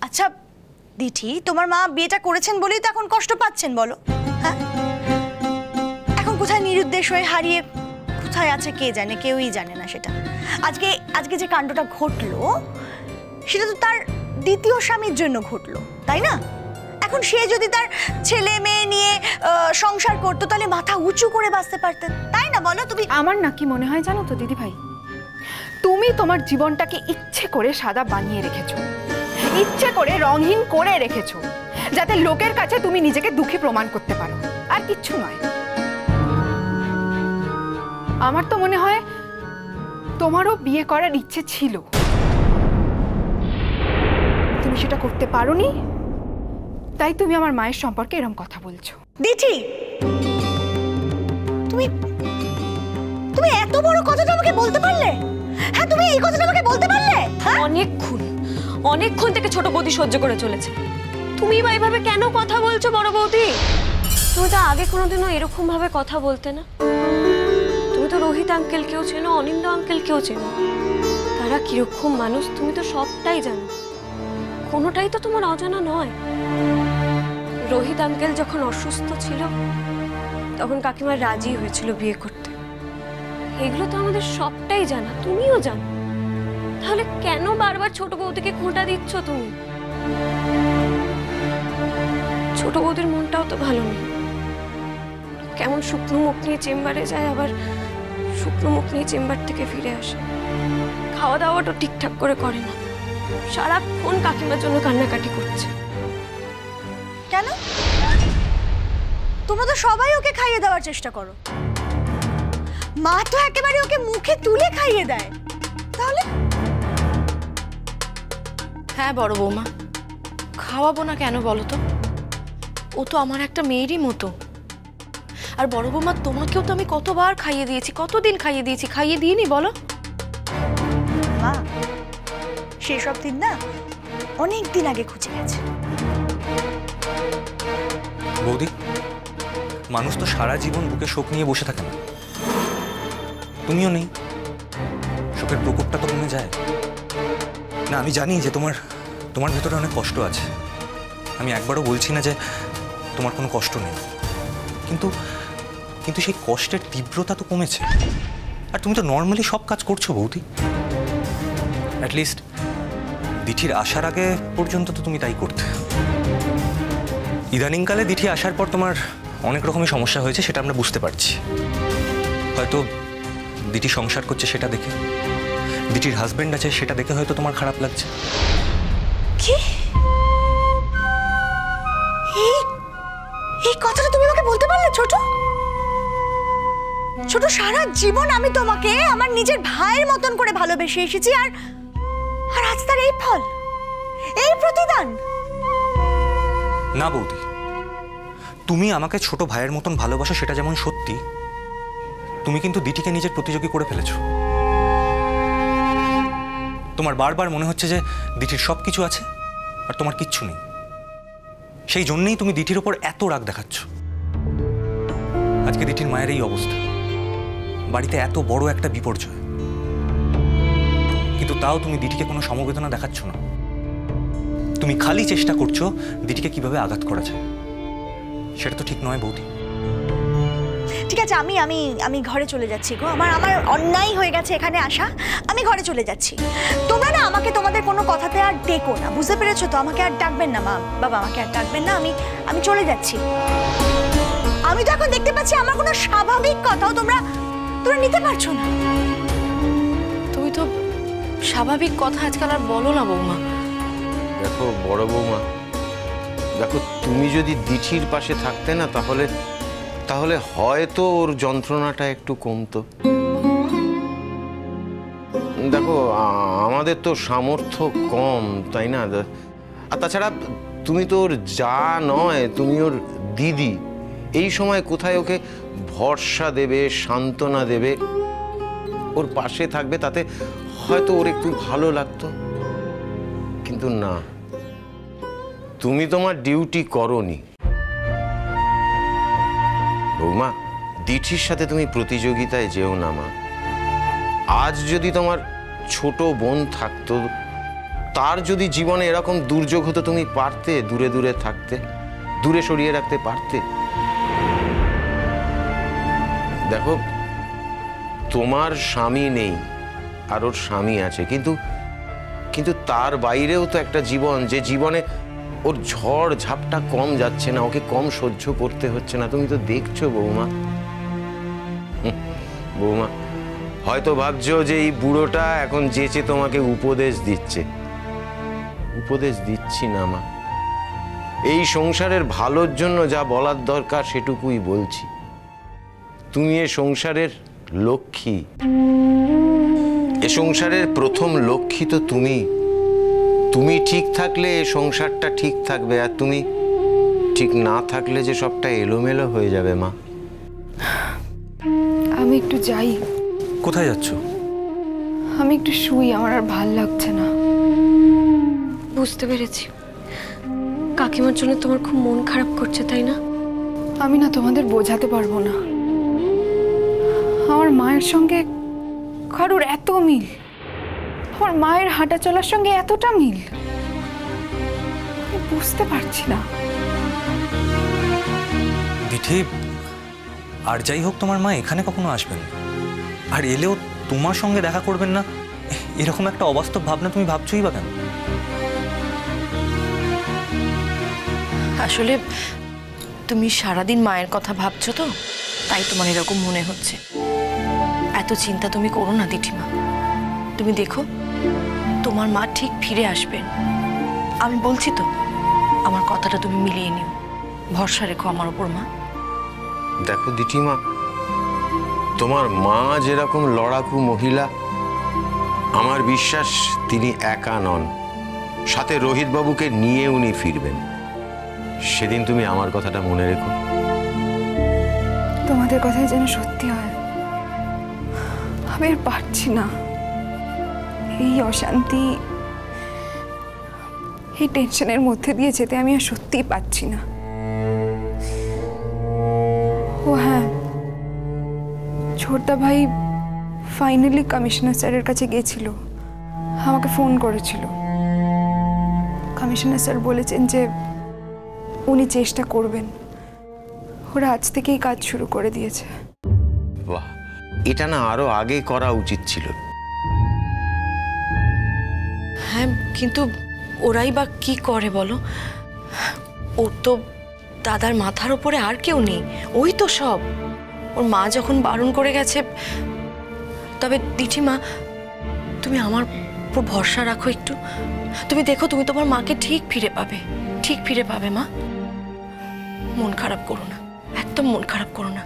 আচ্ছা দিঠি, তোমার মা বিয়েটা করেছেন বলেই তো এখন কষ্ট পাচ্ছেন বলো। হ্যাঁ, এখন কোথায় নিরুদ্দেশ হয়ে হারিয়ে কোথায় আছে কে জানে, কেউই জানে না সেটা। আজকে আজকে যে কাণ্ডটা ঘটলো সেটা তো তার দ্বিতীয় স্বামীর জন্য ঘটলো, তাই না? এখন সে যদি তার ছেলে মেয়ে নিয়ে সংসার করতো তাহলে মাথা উঁচু করে বাঁচতে পারতেন, তাই না বলো তুমি? আমার নাকি মনে হয় জানো তো দিদি ভাই, তুমি তোমার জীবনটাকে ইচ্ছে করে সাদা বানিয়ে রেখেছো, ইচ্ছে করে রঙহীন করে রেখেছো, যাতে লোকের কাছে তুমি নিজেকে দুঃখী প্রমাণ করতে পারো, আর কিচ্ছু নয়। আমার তো মনে হয় তোমারও বিয়ে করার ইচ্ছে ছিল, তুমি সেটা করতে পারোনি, তাই তুমি আমার মায়ের সম্পর্কে এরকম কথা বলছো। দিঠি, তুমি তুমি এত বড় কথাটা আমাকে বলতে পারলে? হ্যাঁ, তুমি এই কথাটা আমাকে বলতে পারলে? অনেকক্ষণ থেকে ছোট বৌদি সহ্য করে চলেছে, তুমি বা এইভাবে কেন কথা বলছো বড় বৌদি? তুমি তো আগে কোনোদিনও এরকম ভাবে কথা বলতে না। তুমি তো রোহিত আঙ্কেলকেও চেনো, অনিন্দ আঙ্কেলকেও চেনো, তারা কিরকম মানুষ তুমি তো সবটাই জানো, কোনোটাই তো তোমার অজানা নয়। রোহিত আঙ্কেল যখন অসুস্থ ছিল তখন কাকিমা রাজি হয়েছিল বিয়ে করতে, এগুলো তো আমাদের সবটাই জানা, তুমিও জানো। তাহলে কেন বারবার ছোট বৌদিকে খোঁটা দিচ্ছ তুমি? ছোট বৌদির মনটাও তো ভালো নেই, কেমন শুকনো মুখ নিয়ে চেম্বারে যায়, আবার শুকনো মুখ নিয়ে চেম্বার থেকে ফিরে আসে। খাওয়া দাওয়াটা ঠিকঠাক করে করে না, সারাক্ষণ কাকিমার জন্য কান্নাকাটি করছে। কেন? তোমরা তো সবাই ওকে খাইয়ে দেওয়ার চেষ্টা করো, মা তো একেবারে ওকে মুখে তুলে খাইয়ে দেয়। তাহলে হ্যাঁ বড় বৌমা, খাওয়াবো না কেন বলো তো? ও তো আমার একটা মেয়েরই মতো। আর বড় বৌমা, তোমাকেও তো আমি কতবার খাইয়ে দিয়েছি, কতদিন খাইয়ে দিয়েছি, খাইয়ে দিইনি বলো? মা সেসব দিন না অনেক দিন আগে খুঁজে গেছে। বৌদি, মানুষ তো সারা জীবন বুকে শোক নিয়ে বসে থাকে না, তুমিও নেই। শোকের প্রকোপটা তো কমে যায় না। আমি জানি যে তোমার ভেতরে অনেক কষ্ট আছে, আমি একবারও বলছি না যে তোমার কোনো কষ্ট নেই, কিন্তু সেই কষ্টের তীব্রতা তো কমেছে। আর তুমি তো নর্মালি সব কাজ করছো বৌদি, অ্যাটলিস্ট দিঠির আসার আগে পর্যন্ত তো তুমি তাই করতে। ইদানিংকালে দিঠি আসার পর তোমার অনেক রকমই সমস্যা হয়েছে, সেটা আমরা বুঝতে পারছি। হয়তো দিঠি সংসার করছে সেটা দেখে, দিঠির হাজবেন্ড আছে সেটা দেখে হয়তো তোমার খারাপ লাগছে। কি? এই কথাটা তুমি আমাকে বলতে পারলে ছোট? ছোট, সারা জীবন আমি তোমাকে আমার নিজের ভাইয়ের মতন করে ভালোবেসে এসেছি, আর আজ তার এই ফল, এই প্রতিদান। না বৌদি, তুমি আমাকে ছোট ভাইয়ের মতন ভালোবাসো সেটা যেমন সত্যি, তুমি কিন্তু দিঠিকে নিজের প্রতিযোগী করে ফেলেছো। তোমার বারবার মনে হচ্ছে যে দিঠির সব কিছু আছে আর তোমার কিচ্ছু নেই, সেই জন্যই তুমি দিঠির ওপর এত রাগ দেখাচ্ছ। আজকে দিঠির মায়ের এই অবস্থা, বাড়িতে এত বড় একটা বিপর্যয়, কিন্তু তাও তুমি দিঠিকে কোনো সমবেদনা দেখাচ্ছ না। তুমি খালি চেষ্টা করছো দিঠিকে কিভাবে আঘাত করা যায়, সেটা তো ঠিক নয় বৌদি। ঠিক আছে, আমি আমি আমি ঘরে চলে যাচ্ছি গো। আমার অন্যায় হয়ে গেছে এখানে আসা, আমি ঘরে চলে যাচ্ছি। তোমরা না আমাকে তোমাদের কোনো কথাতে আর ডেকো না, বুঝতে পেরেছো তো? আমাকে আর ডাকবেন না, মা বাবা আমাকে আর ডাকবেন না, আমি চলে যাচ্ছি। আমি তো এখন দেখতে পাচ্ছি আমার কোনো স্বাভাবিক কথাও তোমরা নিতে পারছো না। তুমি তো স্বাভাবিক কথা আজকাল আর বলো না বৌমা। দেখো বড় বৌমা, দেখো তুমি যদি দিঠির পাশে থাকতে না, তাহলে হয়তো ওর যন্ত্রণাটা একটু কমতো। দেখো আমাদের তো সামর্থ্য কম, তাই না? আর তাছাড়া তুমি তো ওর যা নয়, তুমি ওর দিদি। এই সময় কোথায় ওকে ভরসা দেবে, সান্ত্বনা দেবে, ওর পাশে থাকবে, তাতে হয়তো ওর একটু ভালো লাগতো। কিন্তু না, তুমি তোমার ডিউটি করোনি বৌমা। দিঠির সাথে তুমি প্রতিযোগিতায় যেও না মা। আজ যদি তোমার ছোট বোন থাকতো, তার যদি জীবনে এরকম দুর্যোগ হতো তুমি পারতে দূরে দূরে থাকতে, দূরে সরিয়ে রাখতে পারতে? দেখো, তোমার স্বামী নেই আর ওর স্বামী আছে, কিন্তু কিন্তু তার বাইরেও তো একটা জীবন, যে জীবনে ওর ঝড় ঝাপটা কম যাচ্ছে না, ওকে কম সহ্য করতে হচ্ছে না। তুমি তো দেখছো বৌমা। বৌমা, হয়তো ভাবছো যে এই বুড়োটা এখন যেচে তোমাকে উপদেশ দিচ্ছে। উপদেশ দিচ্ছি না মা, এই সংসারের ভালোর জন্য যা বলার দরকার সেটুকুই বলছি। তুমি এ সংসারের লক্ষ্মী, এ সংসারের প্রথম লক্ষ্মী তো তুমি। তুমি ঠিক থাকলে এ সংসারটা ঠিক থাকবে, আর তুমি ঠিক না থাকলে যে সবটা এলোমেলো হয়ে যাবে মা। আমি একটু যাই। কোথায় যাচ্ছ? আমি একটু শুই, আমার আর ভাল লাগছে না। বুঝতে পেরেছি, কাকিমার জন্য তোমার খুব মন খারাপ করছে, তাই না? আমি না তোমাদের বোঝাতে পারবো না, আমার মায়ের সঙ্গে কারোর এত মিল, আমার মায়ের হাঁটা চলার সঙ্গে এতটা মিল, আমি বুঝতে পারছি না। দিঠি, আর যাই হোক তোমার মা এখানে কখনো আসবেন, আর এলেও তোমার সঙ্গে দেখা করবেন না, এরকম একটা অবাস্তব ভাবনা তুমি ভাবছোই বা কেন? আসলে তুমি সারাদিন মায়ের কথা ভাবছো তো, তাই তোমার এরকম মনে হচ্ছে। এত চিন্তা তুমি করো না দিঠিমা, তুমি দেখো তোমার মা ঠিক ফিরে আসবেন। আমি বলছি তো, আমার কথাটা তুমি মিলিয়ে নিও, ভরসা রেখো আমার উপর মা। দেখো দিঠিমা, তোমার মা যেরকম লড়াকু মহিলা, আমার বিশ্বাস তিনি একা নন, সাথে রোহিত বাবুকে নিয়ে উনি ফিরবেন। সেদিন তুমি আমার কথাটা মনে রেখো। তোমাদের কথাই যেন সত্যি হয়। আমি আর পারছি না, এই অশান্তি, এই টেনশনের মধ্যে দিয়ে যেতে আমি আর সত্যিই পাচ্ছি না। ও হ্যাঁ, ছোটদা ভাই ফাইনালি কমিশনার স্যারের কাছে গিয়েছিল, আমাকে ফোন করেছিল। কমিশনার স্যার বলেছেন যে উনি চেষ্টা করবেন, ওরা আজ থেকেই কাজ শুরু করে দিয়েছে। বাহ, এটা না আরো আগে করা উচিত ছিল। হ্যাঁ, কিন্তু ওরাই বা কি করে বলো? ওর তো দাদার মাথার উপরে আর কেউ নেই, ওই তো সব। ওর মা যখন বারণ করে গেছে। তবে দিঠিমা, তুমি আমার উপর ভরসা রাখো একটু। তুমি দেখো, তুমি তোমার মাকে ঠিক ফিরে পাবে, ঠিক ফিরে পাবে মা। মন খারাপ করো না, একদম মন খারাপ করো না।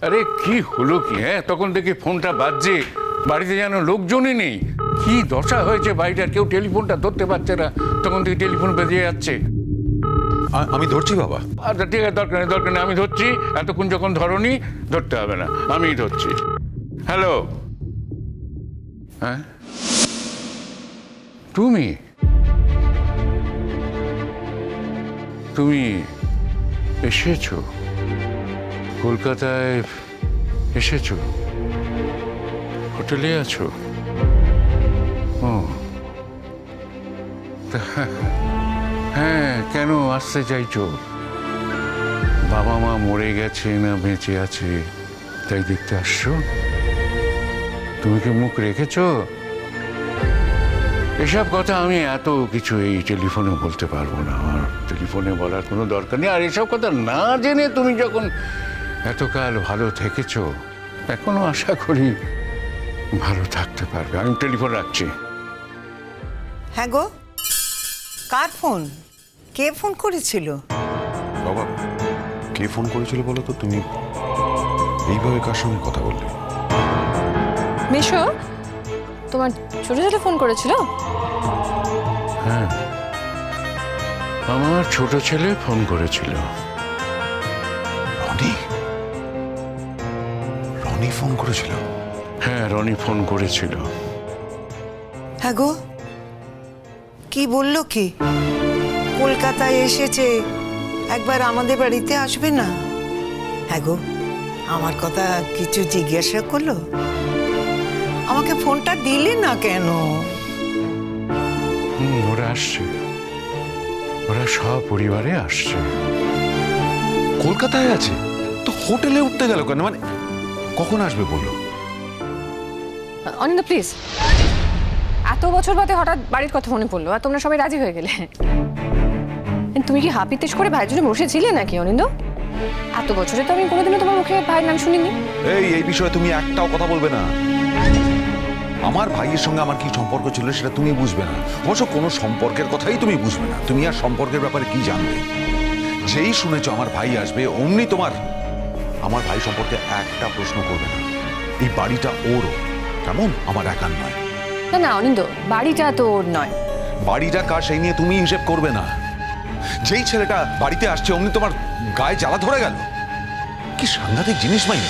আরে কি হলো কি? হ্যাঁ, তখন দেখি ফোনটা বাজছে, বাড়িতে যেন লোকজনই নেই। কি দশা হয়েছে বাড়িটার, কেউ টেলিফোনটা ধরতে পারছে না, তখন থেকে টেলিফোন বেজে যাচ্ছে। আমি ধরছি বাবা। আচ্ছা ঠিক আছে, দরকার নেই, দরকার নেই, আমি ধরছি। এতক্ষণ যখন ধরনি, ধরতে হবে না, আমিই ধরছি। হ্যালো। হ্যাঁ, তুমি তুমি এসেছো? কলকাতায় এসেছো? হোটেলে আছো? ও হ্যাঁ, কেন আসতে চাইছো? বাবা মা মরে গেছে না বেঁচে আছে, তাই দেখতে আসছো? তুমি কি মুখ রেখেছো? এসব কথা আমি এত কিছু এই টেলিফোনে বলতে পারবো না, আমার টেলিফোনে বলার কোনো দরকার নেই। আর এসব কথা না জেনে তুমি যখন এতকাল ভালো থেকেছো, এখনো আশা করি ভালো থাকতে পারবে। আমি টেলিফোন রাখছি। হ্যাঁ গো, কার ফোন? কে ফোন করেছিল? বাবা, কে ফোন করেছিল বলো তো? তুমি এইভাবে কার সঙ্গে কথা বললে? মেশো, তোমার ছোট ছেলে ফোন করেছিল? হ্যাঁ, আমার ছোট ছেলে ফোন করেছিল। রনি? রনি ফোন করেছিল? হ্যাঁ, রনি ফোন করেছিল। হ্যাঁ গো, কি বললো কি? কলকাতায় এসেছে, একবার আমাদের বাড়িতে আসবে না? হ্যাঁ গো, আমার কথা কিছু জিজ্ঞাসা করলো? আমাকে ফোনটা দিলি না কেন? ওরা আসছে, ওরা সপরিবারে আসছে। কলকাতায় আছে তো হোটেলে উঠতে গেল কেন? মানে কখন আসবে বললো? অনিন্দা প্লিজ, এত বছর বাদে হঠাৎ বাড়ির কথা মনে পড়লো আর তোমরা সবাই রাজি হয়ে গেলে। তুমি কি হাপিতেশ করে ভাইয়ের জন্য বসেছিলে নাকি অনিন্দ? এত বছরে তো আমি কোনোদিনও তোমার মুখে ভাইয়ের নাম শুনিনি। এই বিষয়ে তুমি একটাও কথা বলবে না। আমার ভাইয়ের সঙ্গে আমার কি সম্পর্ক ছিল সেটা তুমি বুঝবে না। অবশ্য কোনো সম্পর্কের কথাই তুমি বুঝবে না। তুমি আর সম্পর্কের ব্যাপারে কি জানবে? যেই শুনেছ আমার ভাই আসবে অমনি আমার ভাই সম্পর্কে একটা প্রশ্ন করবে না। এই বাড়িটা ওরও, কেমন? আমার একার নয়। না না অনিন্দ, বাড়িটা তো ওর নয়। বাড়িটা কার সেই নিয়ে তুমি হিসেব করবে না। যেই ছেলেটা বাড়িতে আসছে অমনি তোমার গায়ে জ্বালা ধরে গেল। কি সাংঘাতিক জিনিস মাইনি।